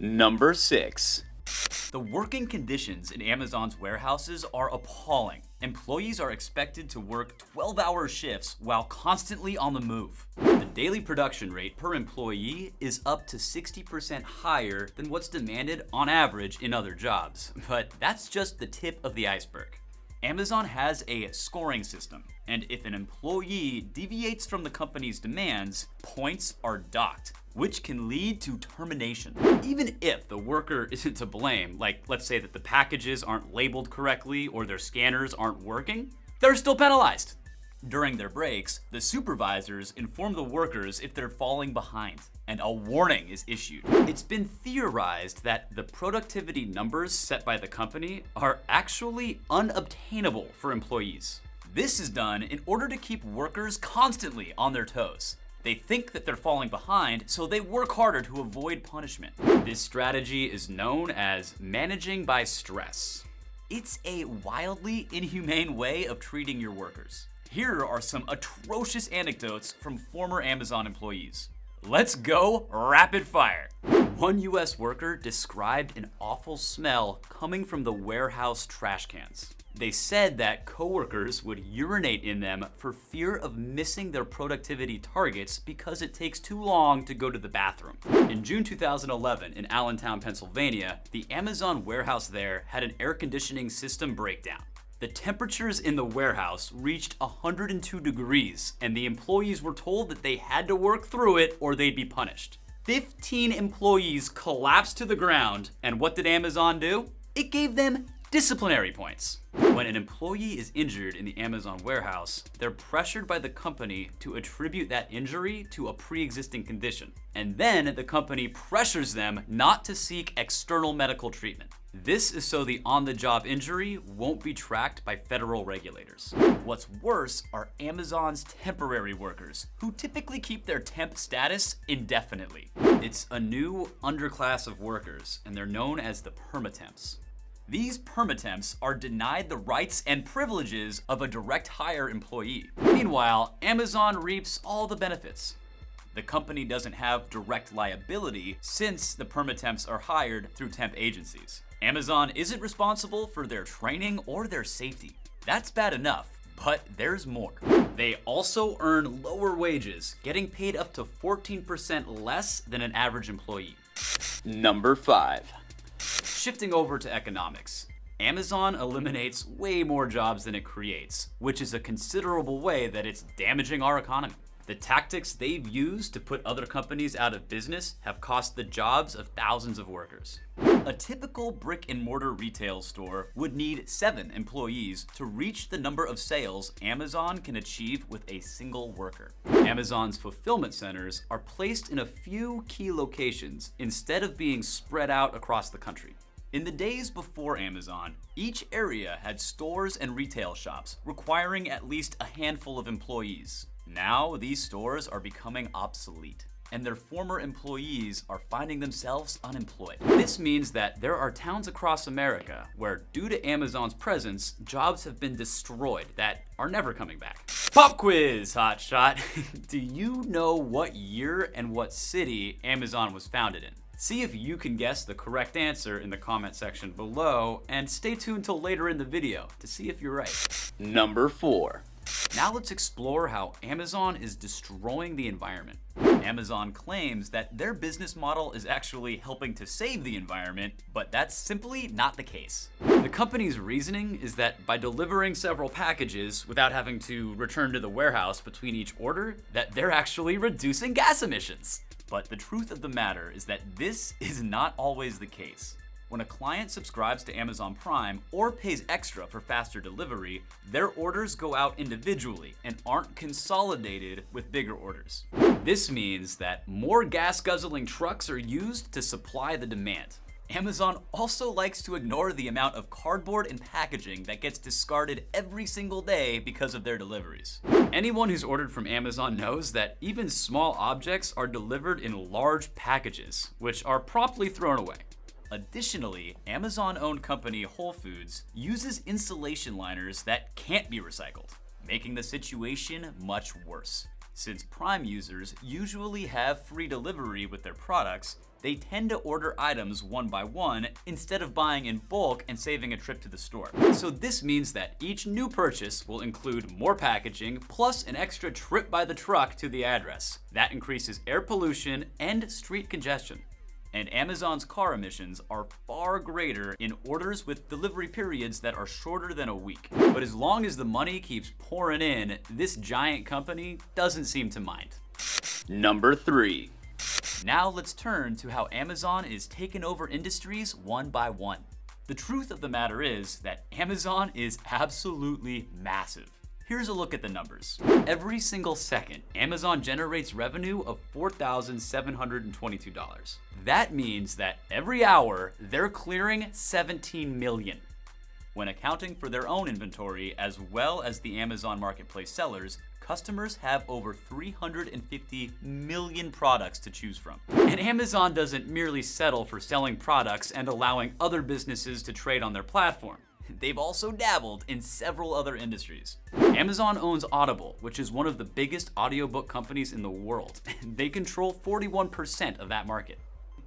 Number 6. The working conditions in Amazon's warehouses are appalling. Employees are expected to work 12-hour shifts while constantly on the move. The daily production rate per employee is up to 60% higher than what's demanded on average in other jobs. But that's just the tip of the iceberg. Amazon has a scoring system, and if an employee deviates from the company's demands, points are docked, which can lead to termination. Even if the worker isn't to blame, like let's say that the packages aren't labeled correctly or their scanners aren't working, they're still penalized. During their breaks, the supervisors inform the workers if they're falling behind, and a warning is issued. It's been theorized that the productivity numbers set by the company are actually unobtainable for employees. This is done in order to keep workers constantly on their toes. They think that they're falling behind, so they work harder to avoid punishment. This strategy is known as managing by stress. It's a wildly inhumane way of treating your workers. Here are some atrocious anecdotes from former Amazon employees. Let's go rapid fire. One US worker described an awful smell coming from the warehouse trash cans. They said that coworkers would urinate in them for fear of missing their productivity targets because it takes too long to go to the bathroom. In June 2011, in Allentown, Pennsylvania, the Amazon warehouse there had an air conditioning system breakdown. The temperatures in the warehouse reached 102 degrees, and the employees were told that they had to work through it or they'd be punished. 15 employees collapsed to the ground, and what did Amazon do? It gave them disciplinary points. When an employee is injured in the Amazon warehouse, they're pressured by the company to attribute that injury to a pre-existing condition. And then the company pressures them not to seek external medical treatment. This is so the on-the-job injury won't be tracked by federal regulators. What's worse are Amazon's temporary workers, who typically keep their temp status indefinitely. It's a new underclass of workers, and they're known as the permatemps. These permatemps are denied the rights and privileges of a direct hire employee. Meanwhile, Amazon reaps all the benefits. The company doesn't have direct liability since the permatemps are hired through temp agencies. Amazon isn't responsible for their training or their safety. That's bad enough, but there's more. They also earn lower wages, getting paid up to 14% less than an average employee. Number 5. Shifting over to economics, Amazon eliminates way more jobs than it creates, which is a considerable way that it's damaging our economy. The tactics they've used to put other companies out of business have cost the jobs of thousands of workers. A typical brick-and-mortar retail store would need 7 employees to reach the number of sales Amazon can achieve with a single worker. Amazon's fulfillment centers are placed in a few key locations instead of being spread out across the country. In the days before Amazon, each area had stores and retail shops requiring at least a handful of employees. Now, these stores are becoming obsolete, and their former employees are finding themselves unemployed. This means that there are towns across America where, due to Amazon's presence, jobs have been destroyed that are never coming back. Pop quiz, hotshot. Do you know what year and what city Amazon was founded in? See if you can guess the correct answer in the comment section below, and stay tuned till later in the video to see if you're right. Number 4. Now let's explore how Amazon is destroying the environment. Amazon claims that their business model is actually helping to save the environment, but that's simply not the case. The company's reasoning is that by delivering several packages without having to return to the warehouse between each order, that they're actually reducing gas emissions. But the truth of the matter is that this is not always the case. When a client subscribes to Amazon Prime or pays extra for faster delivery, their orders go out individually and aren't consolidated with bigger orders. This means that more gas-guzzling trucks are used to supply the demand. Amazon also likes to ignore the amount of cardboard and packaging that gets discarded every single day because of their deliveries. Anyone who's ordered from Amazon knows that even small objects are delivered in large packages, which are promptly thrown away. Additionally, Amazon-owned company Whole Foods uses insulation liners that can't be recycled, making the situation much worse. Since Prime users usually have free delivery with their products, they tend to order items one by one instead of buying in bulk and saving a trip to the store. So this means that each new purchase will include more packaging plus an extra trip by the truck to the address. That increases air pollution and street congestion. And Amazon's car emissions are far greater in orders with delivery periods that are shorter than a week. But as long as the money keeps pouring in, this giant company doesn't seem to mind. Number 3. Now let's turn to how Amazon is taking over industries one by one. The truth of the matter is that Amazon is absolutely massive. Here's a look at the numbers. Every single second, Amazon generates revenue of $4,722. That means that every hour, they're clearing 17 million. When accounting for their own inventory as well as the Amazon Marketplace sellers, customers have over 350 million products to choose from. And Amazon doesn't merely settle for selling products and allowing other businesses to trade on their platform. They've also dabbled in several other industries. Amazon owns Audible, which is one of the biggest audiobook companies in the world. They control 41% of that market.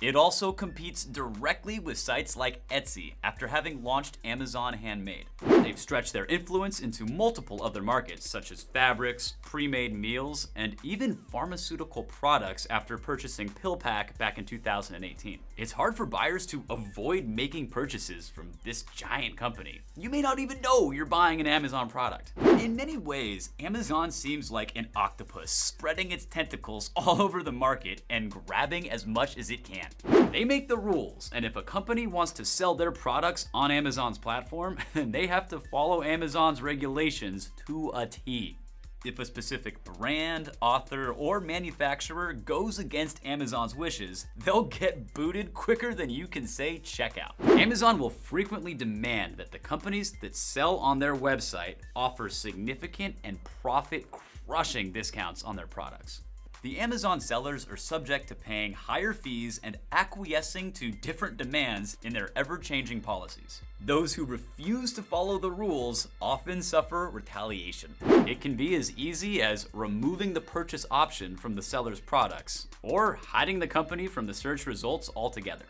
It also competes directly with sites like Etsy after having launched Amazon Handmade. They've stretched their influence into multiple other markets such as fabrics, pre-made meals, and even pharmaceutical products after purchasing PillPack back in 2018. It's hard for buyers to avoid making purchases from this giant company. You may not even know you're buying an Amazon product. In many ways, Amazon seems like an octopus spreading its tentacles all over the market and grabbing as much as it can. They make the rules, and if a company wants to sell their products on Amazon's platform, then they have to follow Amazon's regulations to a T. If a specific brand, author, or manufacturer goes against Amazon's wishes, they'll get booted quicker than you can say checkout. Amazon will frequently demand that the companies that sell on their website offer significant and profit-crushing discounts on their products. The Amazon sellers are subject to paying higher fees and acquiescing to different demands in their ever-changing policies. Those who refuse to follow the rules often suffer retaliation. It can be as easy as removing the purchase option from the seller's products or hiding the company from the search results altogether.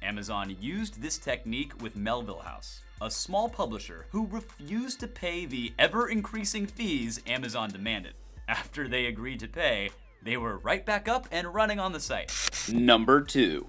Amazon used this technique with Melville House, a small publisher who refused to pay the ever-increasing fees Amazon demanded. After they agreed to pay, they were right back up and running on the site. Number 2.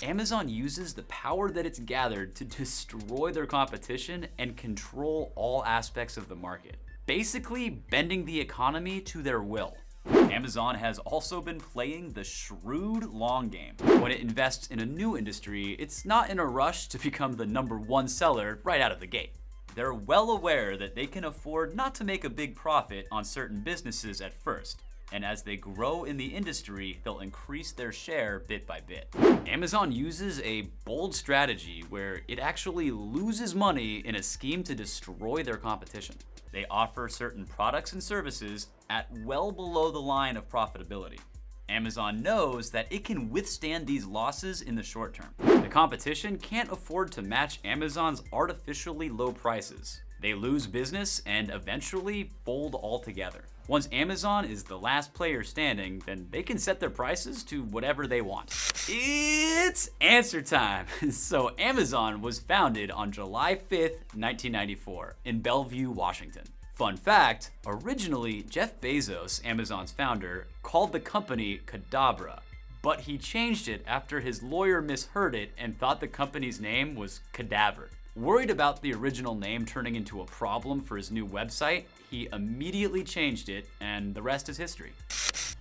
Amazon uses the power that it's gathered to destroy their competition and control all aspects of the market, basically bending the economy to their will. Amazon has also been playing the shrewd long game. When it invests in a new industry, it's not in a rush to become the #1 seller right out of the gate. They're well aware that they can afford not to make a big profit on certain businesses at first. And as they grow in the industry, they'll increase their share bit by bit. Amazon uses a bold strategy where it actually loses money in a scheme to destroy their competition. They offer certain products and services at well below the line of profitability. Amazon knows that it can withstand these losses in the short term. The competition can't afford to match Amazon's artificially low prices. They lose business and eventually fold altogether. Once Amazon is the last player standing, then they can set their prices to whatever they want. It's answer time. So Amazon was founded on July 5th, 1994 in Bellevue, Washington. Fun fact, originally Jeff Bezos, Amazon's founder, called the company Cadabra, but he changed it after his lawyer misheard it and thought the company's name was Cadaver. Worried about the original name turning into a problem for his new website, he immediately changed it, and the rest is history.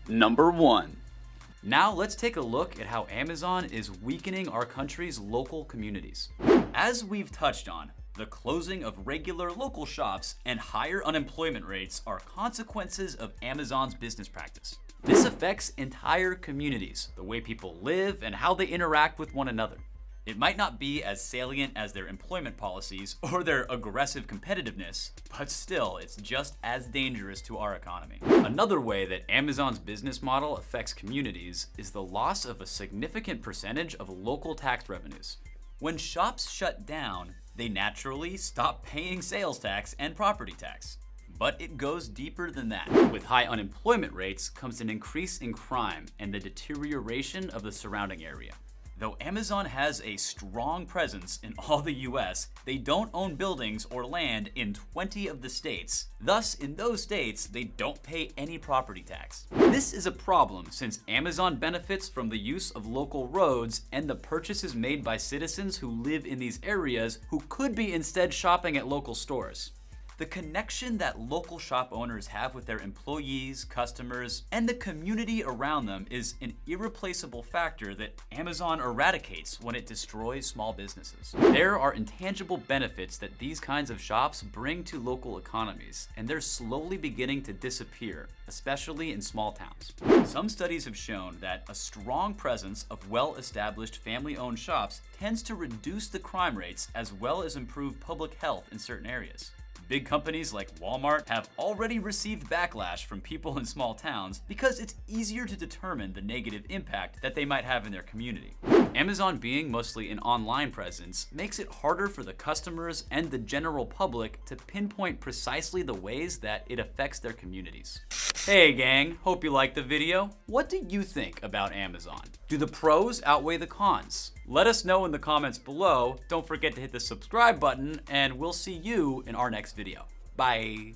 Number 1. Now let's take a look at how Amazon is weakening our country's local communities. As we've touched on, the closing of regular local shops and higher unemployment rates are consequences of Amazon's business practice. This affects entire communities, the way people live and how they interact with one another. It might not be as salient as their employment policies or their aggressive competitiveness, but still, it's just as dangerous to our economy. Another way that Amazon's business model affects communities is the loss of a significant percentage of local tax revenues. When shops shut down, they naturally stop paying sales tax and property tax. But it goes deeper than that. With high unemployment rates comes an increase in crime and the deterioration of the surrounding area. Though Amazon has a strong presence in all the US, they don't own buildings or land in 20 of the states. Thus, in those states, they don't pay any property tax. This is a problem since Amazon benefits from the use of local roads and the purchases made by citizens who live in these areas who could be instead shopping at local stores. The connection that local shop owners have with their employees, customers, and the community around them is an irreplaceable factor that Amazon eradicates when it destroys small businesses. There are intangible benefits that these kinds of shops bring to local economies, and they're slowly beginning to disappear, especially in small towns. Some studies have shown that a strong presence of well-established family-owned shops tends to reduce the crime rates as well as improve public health in certain areas. Big companies like Walmart have already received backlash from people in small towns because it's easier to determine the negative impact that they might have in their community. Amazon being mostly an online presence makes it harder for the customers and the general public to pinpoint precisely the ways that it affects their communities. Hey gang, hope you liked the video. What do you think about Amazon? Do the pros outweigh the cons? Let us know in the comments below. Don't forget to hit the subscribe button, and we'll see you in our next video. Bye.